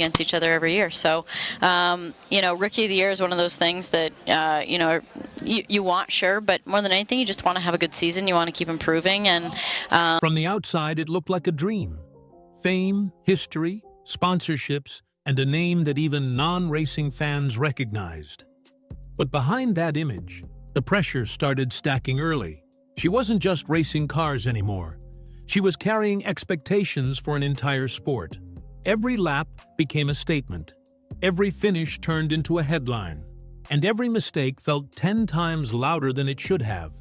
against each other every year. So, Rookie of the Year is one of those things that, you want, sure, but more than anything, you just want to have a good season. You want to keep improving. And From the outside, it looked like a dream. Fame, history, sponsorships, and a name that even non-racing fans recognized. But behind that image, the pressure started stacking early. She wasn't just racing cars anymore. She was carrying expectations for an entire sport. Every lap became a statement. Every finish turned into a headline. And every mistake felt 10 times louder than it should have.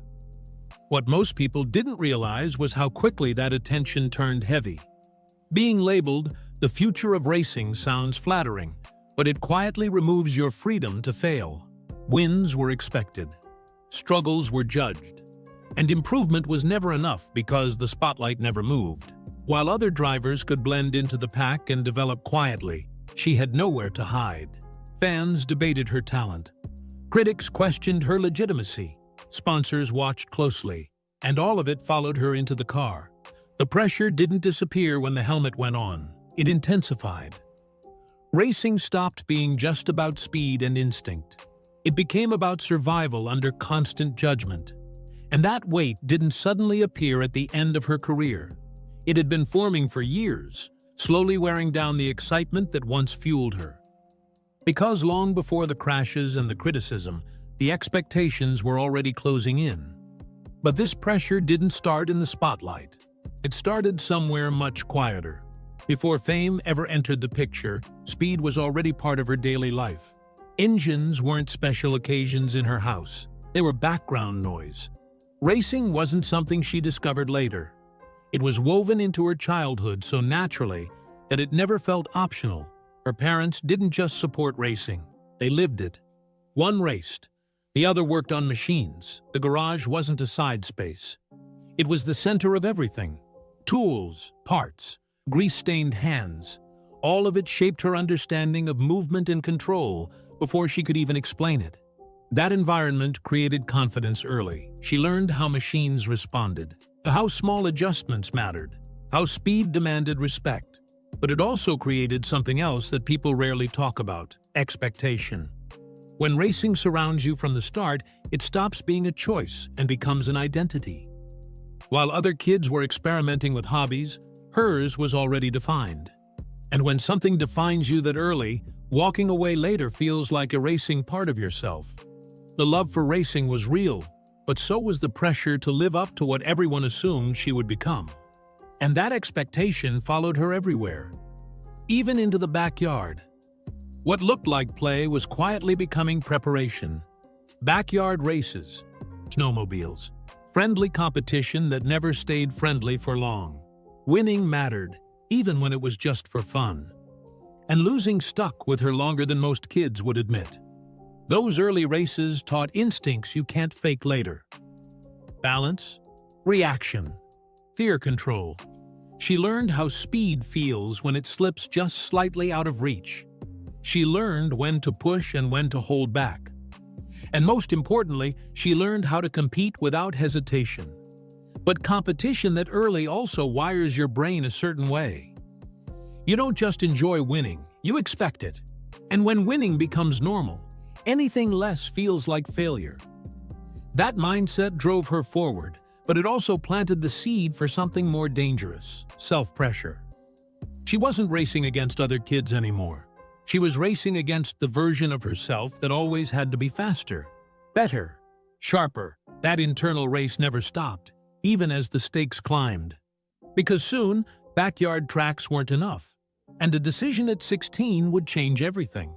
What most people didn't realize was how quickly that attention turned heavy. Being labeled the future of racing sounds flattering, but it quietly removes your freedom to fail. Wins were expected. Struggles were judged. And improvement was never enough because the spotlight never moved. While other drivers could blend into the pack and develop quietly, she had nowhere to hide. Fans debated her talent. Critics questioned her legitimacy. Sponsors watched closely, and all of it followed her into the car. The pressure didn't disappear when the helmet went on. It intensified. Racing stopped being just about speed and instinct. It became about survival under constant judgment. And that weight didn't suddenly appear at the end of her career. It had been forming for years, slowly wearing down the excitement that once fueled her. Because long before the crashes and the criticism, the expectations were already closing in. But this pressure didn't start in the spotlight. It started somewhere much quieter. Before fame ever entered the picture, speed was already part of her daily life. Engines weren't special occasions in her house. They were background noise. Racing wasn't something she discovered later. It was woven into her childhood so naturally that it never felt optional. Her parents didn't just support racing, they lived it. One raced, the other worked on machines. The garage wasn't a side space. It was the center of everything. Tools, parts, grease-stained hands. All of it shaped her understanding of movement and control before she could even explain it. That environment created confidence early. She learned how machines responded, how small adjustments mattered, how speed demanded respect. But it also created something else that people rarely talk about: expectation. When racing surrounds you from the start, it stops being a choice and becomes an identity. While other kids were experimenting with hobbies, hers was already defined. And when something defines you that early, walking away later feels like erasing part of yourself. The love for racing was real, but so was the pressure to live up to what everyone assumed she would become. And that expectation followed her everywhere, even into the backyard. What looked like play was quietly becoming preparation. Backyard races, snowmobiles, friendly competition that never stayed friendly for long. Winning mattered, even when it was just for fun. And losing stuck with her longer than most kids would admit. Those early races taught instincts you can't fake later. Balance, reaction, fear control. She learned how speed feels when it slips just slightly out of reach. She learned when to push and when to hold back. And most importantly, she learned how to compete without hesitation. But competition that early also wires your brain a certain way. You don't just enjoy winning, you expect it. And when winning becomes normal, anything less feels like failure. That mindset drove her forward, but it also planted the seed for something more dangerous: self-pressure. She wasn't racing against other kids anymore. She was racing against the version of herself that always had to be faster, better, sharper. That internal race never stopped, even as the stakes climbed. Because soon, backyard tracks weren't enough, and a decision at 16 would change everything.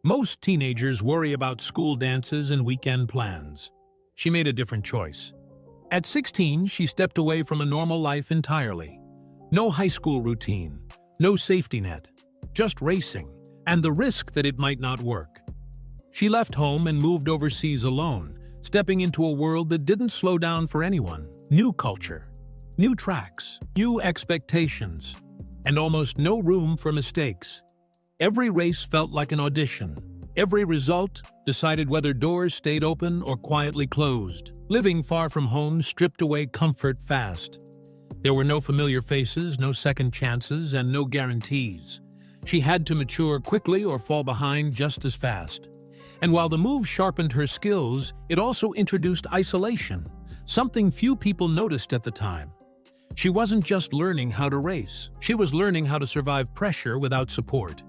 Most teenagers worry about school dances and weekend plans. She made a different choice. At 16, she stepped away from a normal life entirely. No high school routine, no safety net, just racing, and the risk that it might not work. She left home and moved overseas alone, stepping into a world that didn't slow down for anyone. New culture, new tracks, new expectations, and almost no room for mistakes. Every race felt like an audition. Every result decided whether doors stayed open or quietly closed. Living far from home stripped away comfort fast. There were no familiar faces, no second chances, and no guarantees. She had to mature quickly or fall behind just as fast. And while the move sharpened her skills, it also introduced isolation, something few people noticed at the time. She wasn't just learning how to race, she was learning how to survive pressure without support.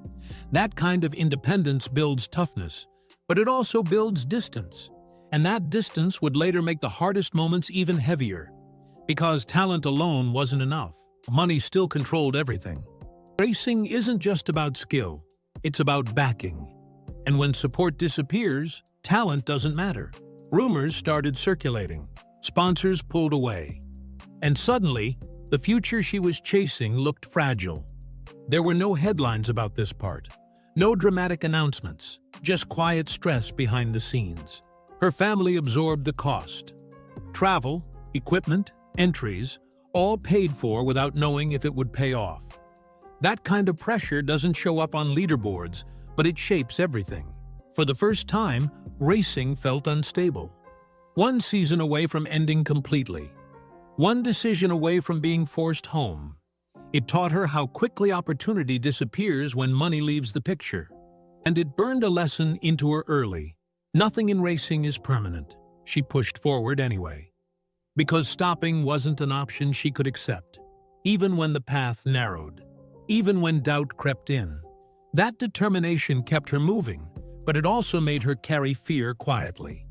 That kind of independence builds toughness, but it also builds distance. And that distance would later make the hardest moments even heavier. Because talent alone wasn't enough. Money still controlled everything. Racing isn't just about skill, it's about backing. And when support disappears, talent doesn't matter. Rumors started circulating. Sponsors pulled away. And suddenly, the future she was chasing looked fragile. There were no headlines about this part. No dramatic announcements, just quiet stress behind the scenes. Her family absorbed the cost. Travel, equipment, entries, all paid for without knowing if it would pay off. That kind of pressure doesn't show up on leaderboards, but it shapes everything. For the first time, racing felt unstable. One season away from ending completely. One decision away from being forced home. It taught her how quickly opportunity disappears when money leaves the picture. And it burned a lesson into her early. Nothing in racing is permanent. She pushed forward anyway. Because stopping wasn't an option she could accept. Even when the path narrowed. Even when doubt crept in. That determination kept her moving, but it also made her carry fear quietly.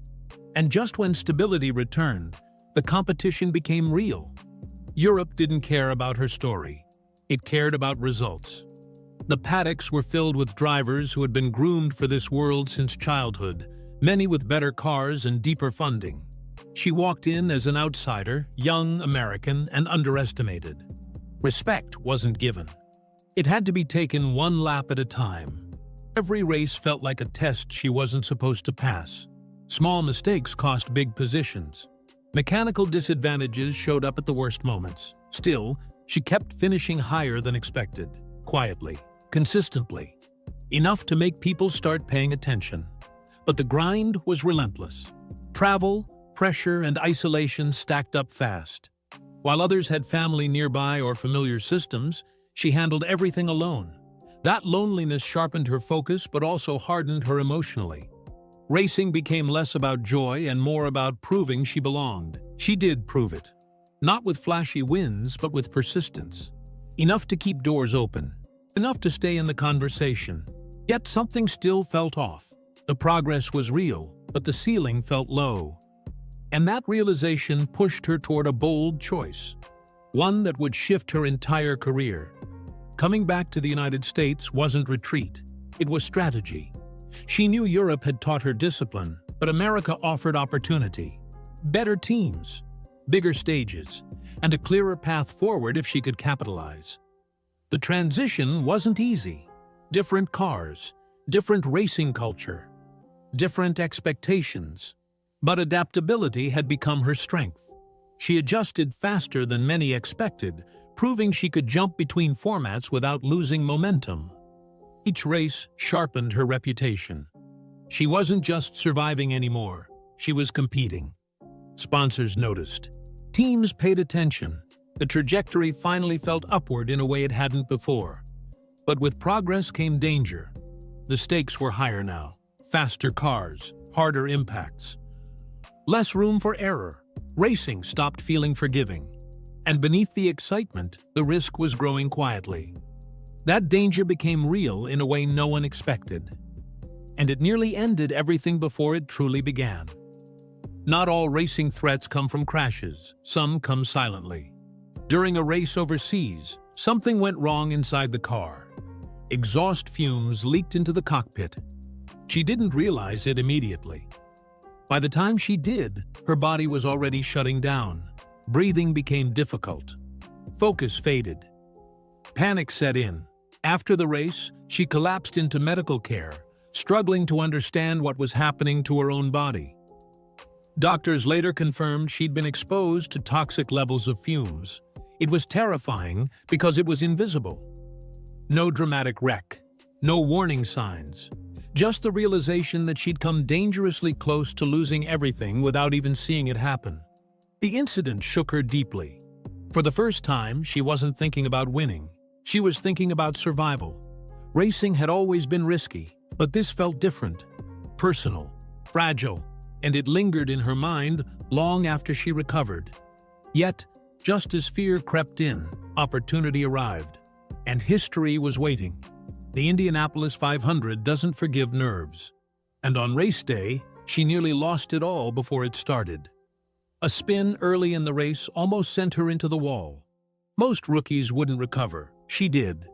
And just when stability returned, the competition became real. Europe didn't care about her story. It cared about results. The paddocks were filled with drivers who had been groomed for this world since childhood, many with better cars and deeper funding. She walked in as an outsider, young, American, and underestimated. Respect wasn't given. It had to be taken one lap at a time. Every race felt like a test she wasn't supposed to pass. Small mistakes cost big positions. Mechanical disadvantages showed up at the worst moments. Still, she kept finishing higher than expected, quietly, consistently. Enough to make people start paying attention. But the grind was relentless. Travel, pressure, and isolation stacked up fast. While others had family nearby or familiar systems, she handled everything alone. That loneliness sharpened her focus but also hardened her emotionally. Racing became less about joy and more about proving she belonged. She did prove it. Not with flashy wins, but with persistence. Enough to keep doors open. Enough to stay in the conversation. Yet something still felt off. The progress was real, but the ceiling felt low. And that realization pushed her toward a bold choice. One that would shift her entire career. Coming back to the United States wasn't retreat. It was strategy. She knew Europe had taught her discipline, but America offered opportunity. Better teams, bigger stages, and a clearer path forward if she could capitalize. The transition wasn't easy. Different cars, different racing culture, different expectations. But adaptability had become her strength. She adjusted faster than many expected, proving she could jump between formats without losing momentum. Each race sharpened her reputation. She wasn't just surviving anymore, she was competing. Sponsors noticed. Teams paid attention. The trajectory finally felt upward in a way it hadn't before. But with progress came danger. The stakes were higher now. Faster cars, harder impacts. Less room for error. Racing stopped feeling forgiving. And beneath the excitement, the risk was growing quietly. That danger became real in a way no one expected. And it nearly ended everything before it truly began. Not all racing threats come from crashes. Some come silently. During a race overseas, something went wrong inside the car. Exhaust fumes leaked into the cockpit. She didn't realize it immediately. By the time she did, her body was already shutting down. Breathing became difficult. Focus faded. Panic set in. After the race, she collapsed into medical care, struggling to understand what was happening to her own body. Doctors later confirmed she'd been exposed to toxic levels of fumes. It was terrifying because it was invisible. No dramatic wreck, no warning signs, just the realization that she'd come dangerously close to losing everything without even seeing it happen. The incident shook her deeply. For the first time, she wasn't thinking about winning. She was thinking about survival. Racing had always been risky, but this felt different, personal, fragile, and it lingered in her mind long after she recovered. Yet, just as fear crept in, opportunity arrived, and history was waiting. The Indianapolis 500 doesn't forgive nerves, and on race day, she nearly lost it all before it started. A spin early in the race almost sent her into the wall. Most rookies wouldn't recover. She did.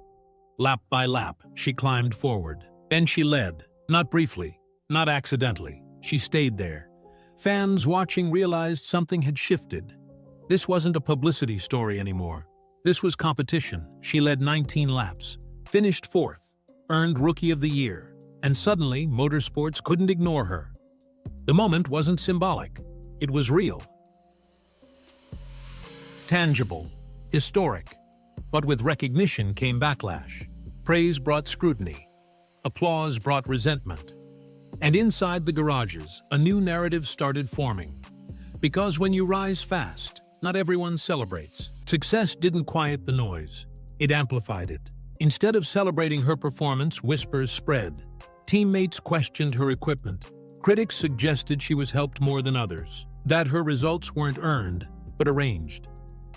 Lap by lap, she climbed forward. Then she led, not briefly, not accidentally. She stayed there. Fans watching realized something had shifted. This wasn't a publicity story anymore. This was competition. She led 19 laps, finished fourth, earned Rookie of the Year, and suddenly motorsports couldn't ignore her. The moment wasn't symbolic. It was real. Tangible, historic, but with recognition came backlash. Praise brought scrutiny. Applause brought resentment. And inside the garages, a new narrative started forming. Because when you rise fast, not everyone celebrates. Success didn't quiet the noise. It amplified it. Instead of celebrating her performance, whispers spread. Teammates questioned her equipment. Critics suggested she was helped more than others, that her results weren't earned, but arranged.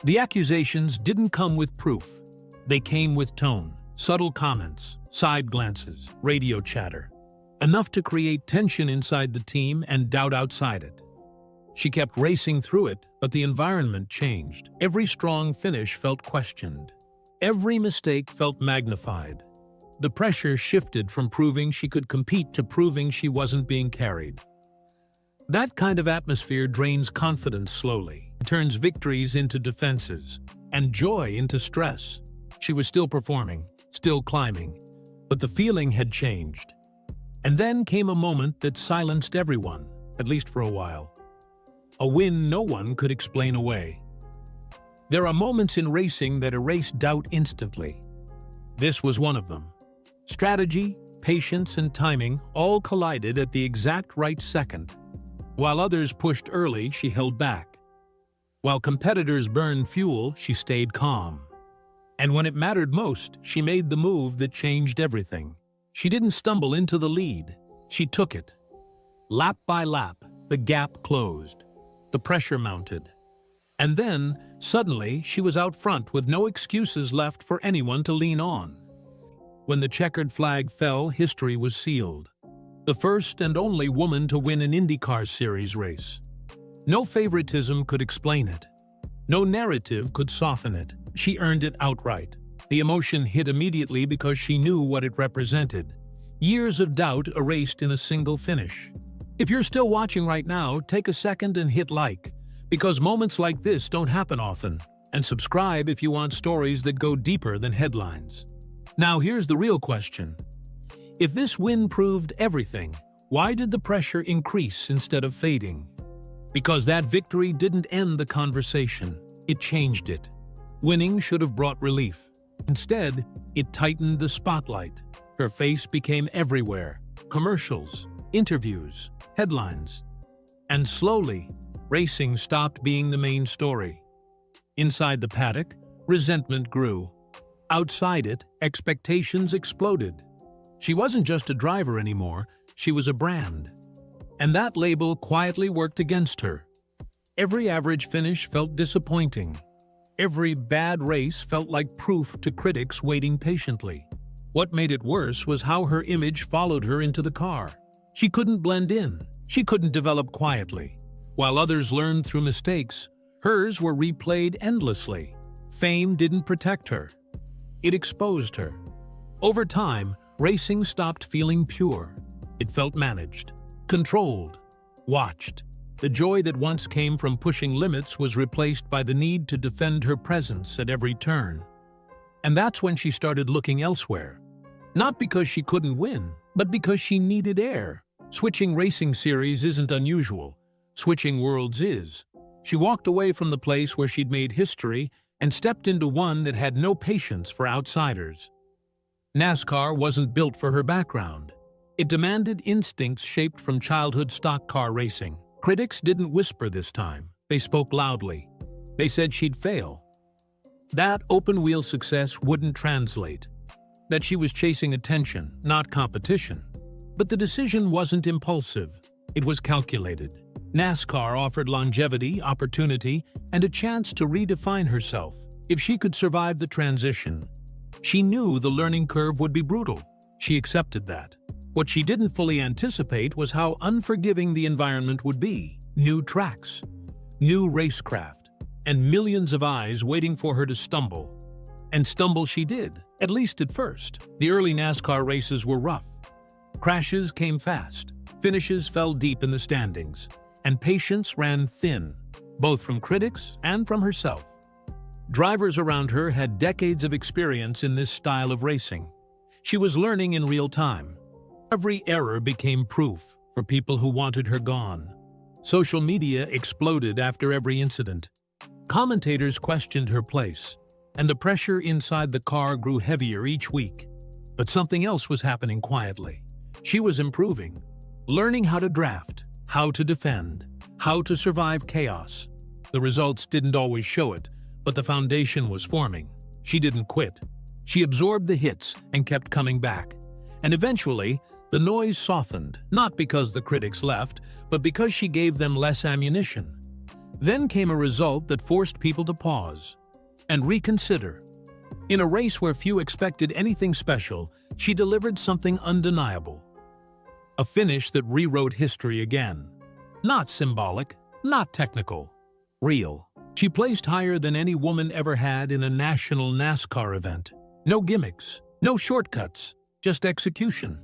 The accusations didn't come with proof. They came with tone, subtle comments, side glances, radio chatter. Enough to create tension inside the team and doubt outside it. She kept racing through it, but the environment changed. Every strong finish felt questioned. Every mistake felt magnified. The pressure shifted from proving she could compete to proving she wasn't being carried. That kind of atmosphere drains confidence slowly, turns victories into defenses, and joy into stress. She was still performing, still climbing, but the feeling had changed. And then came a moment that silenced everyone, at least for a while. A win no one could explain away. There are moments in racing that erase doubt instantly. This was one of them. Strategy, patience, and timing all collided at the exact right second. While others pushed early, she held back. While competitors burned fuel, she stayed calm. And when it mattered most, she made the move that changed everything. She didn't stumble into the lead. She took it. Lap by lap, the gap closed. The pressure mounted. And then, suddenly, she was out front with no excuses left for anyone to lean on. When the checkered flag fell, history was sealed. The first and only woman to win an IndyCar Series race. No favoritism could explain it. No narrative could soften it. She earned it outright. The emotion hit immediately because she knew what it represented. Years of doubt erased in a single finish. If you're still watching right now, take a second and hit like, because moments like this don't happen often. And subscribe if you want stories that go deeper than headlines. Now here's the real question. If this win proved everything, why did the pressure increase instead of fading? Because that victory didn't end the conversation. It changed it. Winning should have brought relief. Instead, it tightened the spotlight. Her face became everywhere. Commercials, interviews, headlines. And slowly, racing stopped being the main story. Inside the paddock, resentment grew. Outside it, expectations exploded. She wasn't just a driver anymore, she was a brand. And that label quietly worked against her. Every average finish felt disappointing. Every bad race felt like proof to critics waiting patiently. What made it worse was how her image followed her into the car. She couldn't blend in. She couldn't develop quietly. While others learned through mistakes, hers were replayed endlessly. Fame didn't protect her. It exposed her. Over time, racing stopped feeling pure. It felt managed, controlled, watched. The joy that once came from pushing limits was replaced by the need to defend her presence at every turn. And that's when she started looking elsewhere. Not because she couldn't win, but because she needed air. Switching racing series isn't unusual. Switching worlds is. She walked away from the place where she'd made history and stepped into one that had no patience for outsiders. NASCAR wasn't built for her background. It demanded instincts shaped from childhood stock car racing. Critics didn't whisper this time. They spoke loudly. They said she'd fail. That open-wheel success wouldn't translate. that she was chasing attention, not competition. But the decision wasn't impulsive. It was calculated. NASCAR offered longevity, opportunity, and a chance to redefine herself. If she could survive the transition, she knew the learning curve would be brutal. She accepted that. What she didn't fully anticipate was how unforgiving the environment would be. New tracks, new racecraft, and millions of eyes waiting for her to stumble. And stumble she did, at least at first. The early NASCAR races were rough. Crashes came fast, finishes fell deep in the standings, and patience ran thin, both from critics and from herself. Drivers around her had decades of experience in this style of racing. She was learning in real time. Every error became proof for people who wanted her gone. Social media exploded after every incident. Commentators questioned her place, and the pressure inside the car grew heavier each week. But something else was happening quietly. She was improving, learning how to draft, how to defend, how to survive chaos. The results didn't always show it, but the foundation was forming. She didn't quit. She absorbed the hits and kept coming back. And eventually, the noise softened, not because the critics left, but because she gave them less ammunition. Then came a result that forced people to pause and reconsider. In a race where few expected anything special, she delivered something undeniable. A finish that rewrote history again. Not symbolic, not technical, real. She placed higher than any woman ever had in a national NASCAR event. No gimmicks, no shortcuts, just execution.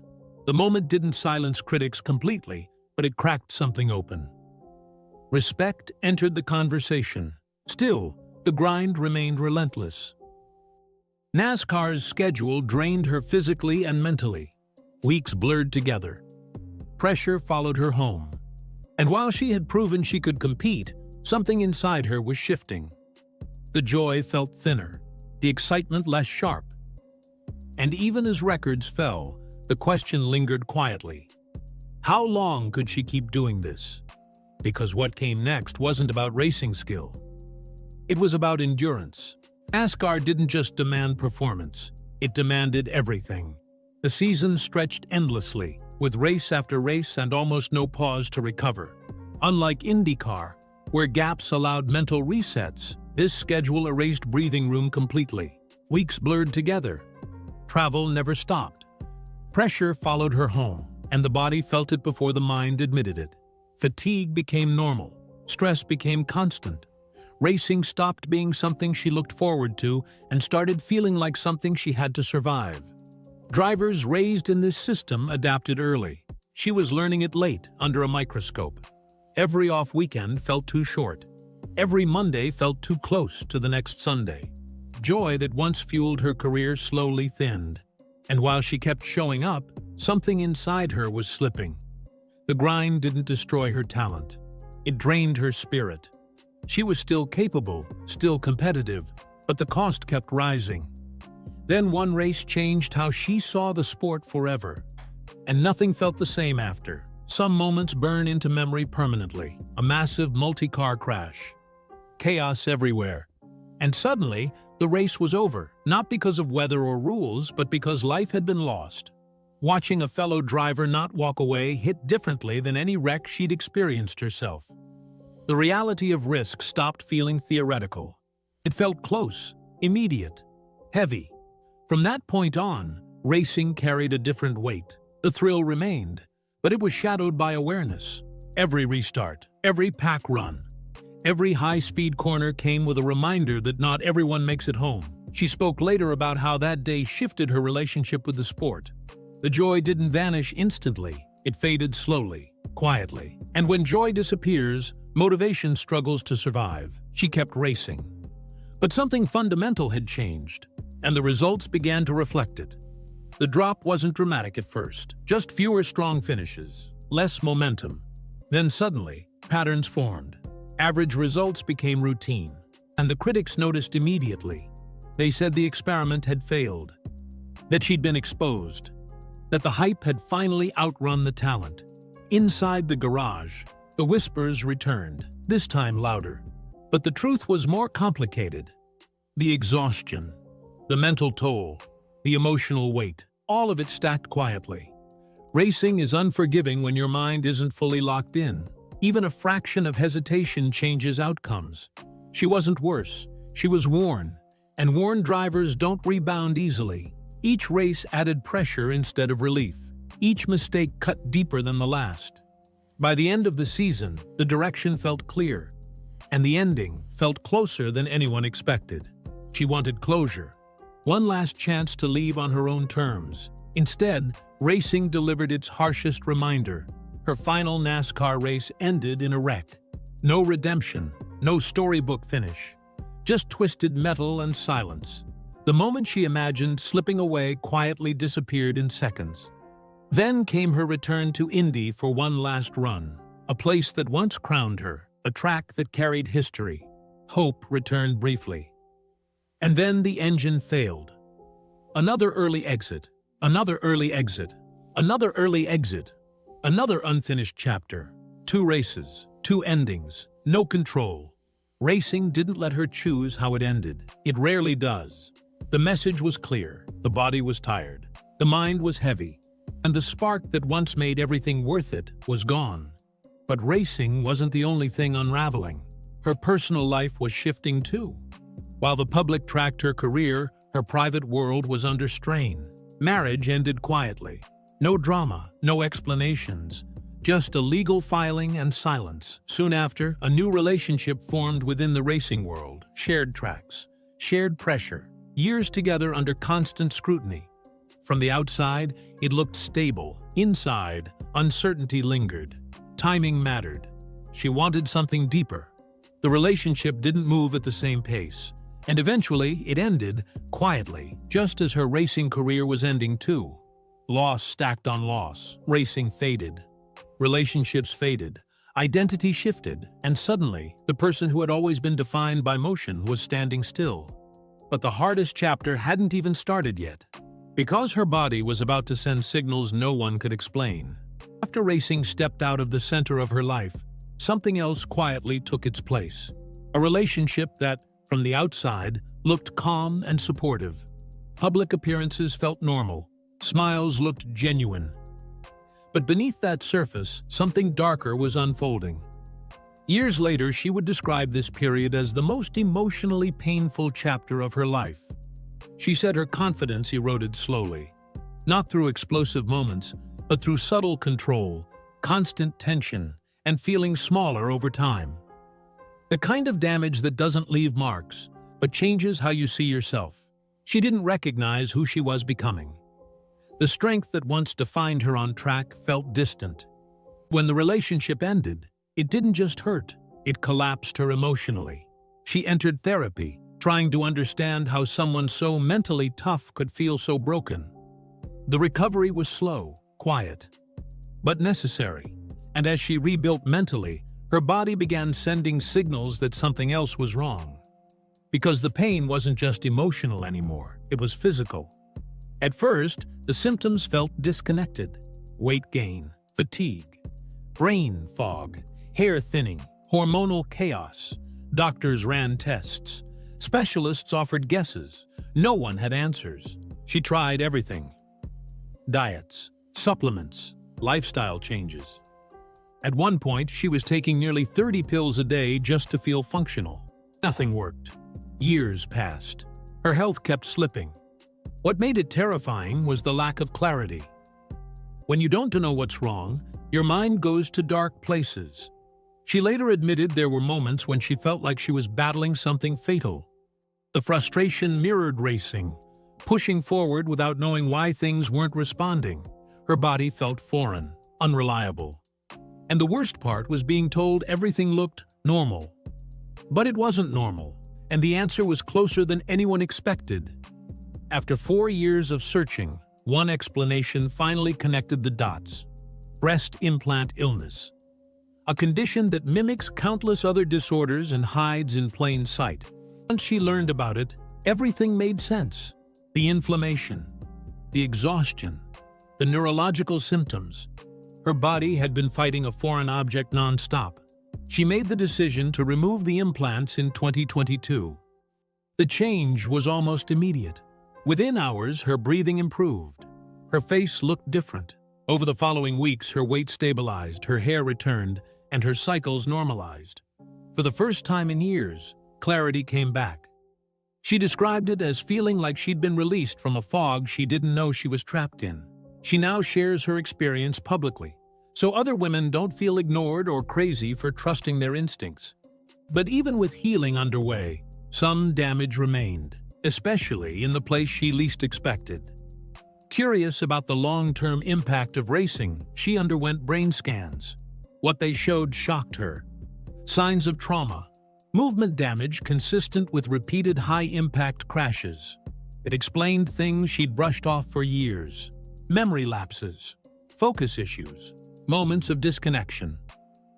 The moment didn't silence critics completely, but it cracked something open. Respect entered the conversation. Still, the grind remained relentless. NASCAR's schedule drained her physically and mentally. Weeks blurred together. Pressure followed her home. And while she had proven she could compete, something inside her was shifting. The joy felt thinner, the excitement less sharp. And even as records fell, the question lingered quietly. How long could she keep doing this? Because what came next wasn't about racing skill. It was about endurance. NASCAR didn't just demand performance, it demanded everything. The season stretched endlessly, with race after race and almost no pause to recover. Unlike IndyCar, where gaps allowed mental resets, this schedule erased breathing room completely. Weeks blurred together. Travel never stopped. Pressure followed her home, and the body felt it before the mind admitted it. Fatigue became normal. Stress became constant. Racing stopped being something she looked forward to and started feeling like something she had to survive. Drivers raised in this system adapted early. She was learning it late, under a microscope. Every off weekend felt too short. Every Monday felt too close to the next Sunday. Joy that once fueled her career slowly thinned. And while she kept showing up, something inside her was slipping. The grind didn't destroy her talent. It drained her spirit. She was still capable, still competitive, but the cost kept rising. Then one race changed how she saw the sport forever. And nothing felt the same after. Some moments burn into memory permanently. A massive multi-car crash. Chaos everywhere. And suddenly, the race was over, not because of weather or rules, but because life had been lost. Watching a fellow driver not walk away hit differently than any wreck she'd experienced herself. The reality of risk stopped feeling theoretical. It felt close, immediate, heavy. From that point on, racing carried a different weight. The thrill remained, but it was shadowed by awareness. Every restart, every pack run, every high-speed corner came with a reminder that not everyone makes it home. She spoke later about how that day shifted her relationship with the sport. The joy didn't vanish instantly. It faded slowly, quietly. And when joy disappears, motivation struggles to survive. She kept racing. But something fundamental had changed, and the results began to reflect it. The drop wasn't dramatic at first, just fewer strong finishes, less momentum. Then suddenly, patterns formed. Average results became routine, and the critics noticed immediately. They said the experiment had failed, that she'd been exposed, that the hype had finally outrun the talent. Inside the garage, the whispers returned, this time louder. But the truth was more complicated. The exhaustion, the mental toll, the emotional weight, all of it stacked quietly. Racing is unforgiving when your mind isn't fully locked in. Even a fraction of hesitation changes outcomes. She wasn't worse. She was worn. And worn drivers don't rebound easily. Each race added pressure instead of relief. Each mistake cut deeper than the last. By the end of the season, the direction felt clear. And the ending felt closer than anyone expected. She wanted closure. One last chance to leave on her own terms. Instead, racing delivered its harshest reminder. Her final NASCAR race ended in a wreck. No redemption, no storybook finish. Just twisted metal and silence. The moment she imagined slipping away quietly disappeared in seconds. Then came her return to Indy for one last run. A place that once crowned her, a track that carried history. Hope returned briefly. And then the engine failed. Another early exit. Another early exit. Another early exit. Another unfinished chapter. 2 races. 2 endings. No control. Racing didn't let her choose how it ended. It rarely does. The message was clear. The body was tired. The mind was heavy. And the spark that once made everything worth it was gone. But racing wasn't the only thing unraveling. Her personal life was shifting too. While the public tracked her career, her private world was under strain. Marriage ended quietly. No drama, no explanations. Just a legal filing and silence. Soon after, a new relationship formed within the racing world. Shared tracks, shared pressure, years together under constant scrutiny. From the outside, it looked stable. Inside, uncertainty lingered. Timing mattered. She wanted something deeper. The relationship didn't move at the same pace. And eventually, it ended, quietly, just as her racing career was ending too. Loss stacked on loss. Racing faded. Relationships faded. Identity shifted. And suddenly, the person who had always been defined by motion was standing still. But the hardest chapter hadn't even started yet. Because her body was about to send signals no one could explain. After racing stepped out of the center of her life, something else quietly took its place. A relationship that, from the outside, looked calm and supportive. Public appearances felt normal. Smiles looked genuine. But beneath that surface, something darker was unfolding. Years later, she would describe this period as the most emotionally painful chapter of her life. She said her confidence eroded slowly. Not through explosive moments, but through subtle control, constant tension, and feeling smaller over time. The kind of damage that doesn't leave marks, but changes how you see yourself. She didn't recognize who she was becoming. The strength that once defined her on track felt distant. When the relationship ended, it didn't just hurt, it collapsed her emotionally. She entered therapy, trying to understand how someone so mentally tough could feel so broken. The recovery was slow, quiet, but necessary. And as she rebuilt mentally, her body began sending signals that something else was wrong. Because the pain wasn't just emotional anymore, it was physical. At first, the symptoms felt disconnected. Weight gain, fatigue, brain fog, hair thinning, hormonal chaos. Doctors ran tests. Specialists offered guesses. No one had answers. She tried everything. Diets, supplements, lifestyle changes. At one point, she was taking nearly 30 pills a day just to feel functional. Nothing worked. Years passed. Her health kept slipping. What made it terrifying was the lack of clarity. When you don't know what's wrong, your mind goes to dark places. She later admitted there were moments when she felt like she was battling something fatal. The frustration mirrored racing, pushing forward without knowing why things weren't responding. Her body felt foreign, unreliable. And the worst part was being told everything looked normal. But it wasn't normal, and the answer was closer than anyone expected. After 4 years of searching, one explanation finally connected the dots. Breast implant illness. A condition that mimics countless other disorders and hides in plain sight. Once she learned about it, everything made sense. The inflammation, the exhaustion, the neurological symptoms. Her body had been fighting a foreign object non-stop. She made the decision to remove the implants in 2022. The change was almost immediate. Within hours, her breathing improved. Her face looked different. Over the following weeks, her weight stabilized, her hair returned, and her cycles normalized. For the first time in years, clarity came back. She described it as feeling like she'd been released from a fog she didn't know she was trapped in. She now shares her experience publicly, so other women don't feel ignored or crazy for trusting their instincts. But even with healing underway, some damage remained, especially in the place she least expected. Curious about the long-term impact of racing, she underwent brain scans. What they showed shocked her. Signs of trauma, movement damage consistent with repeated high-impact crashes. It explained things she'd brushed off for years. Memory lapses, focus issues, moments of disconnection.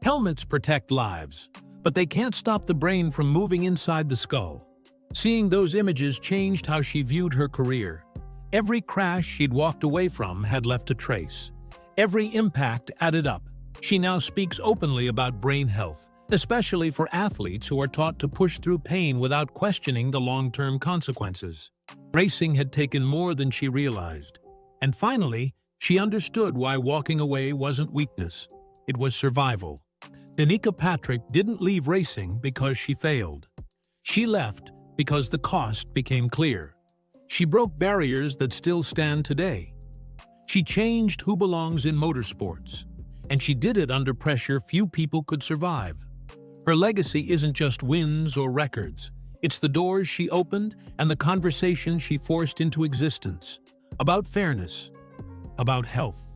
Helmets protect lives, but they can't stop the brain from moving inside the skull. Seeing those images changed how she viewed her career. Every crash she'd walked away from had left a trace. Every impact added up. She now speaks openly about brain health, especially for athletes who are taught to push through pain without questioning the long-term consequences. Racing had taken more than she realized. And finally, she understood why walking away wasn't weakness. It was survival. Danica Patrick didn't leave racing because she failed. She left because the cost became clear. She broke barriers that still stand today. She changed who belongs in motorsports, and she did it under pressure few people could survive. Her legacy isn't just wins or records. It's the doors she opened and the conversations she forced into existence. About fairness, about health,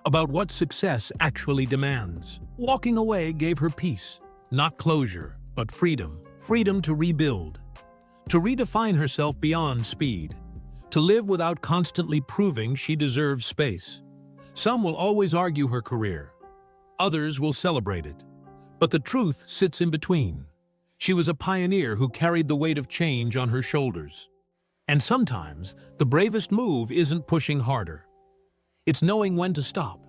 about what success actually demands. Walking away gave her peace, not closure, but freedom. Freedom to rebuild, to redefine herself beyond speed, to live without constantly proving she deserves space. Some will always argue her career. Others will celebrate it. But the truth sits in between. She was a pioneer who carried the weight of change on her shoulders. And sometimes, the bravest move isn't pushing harder. It's knowing when to stop.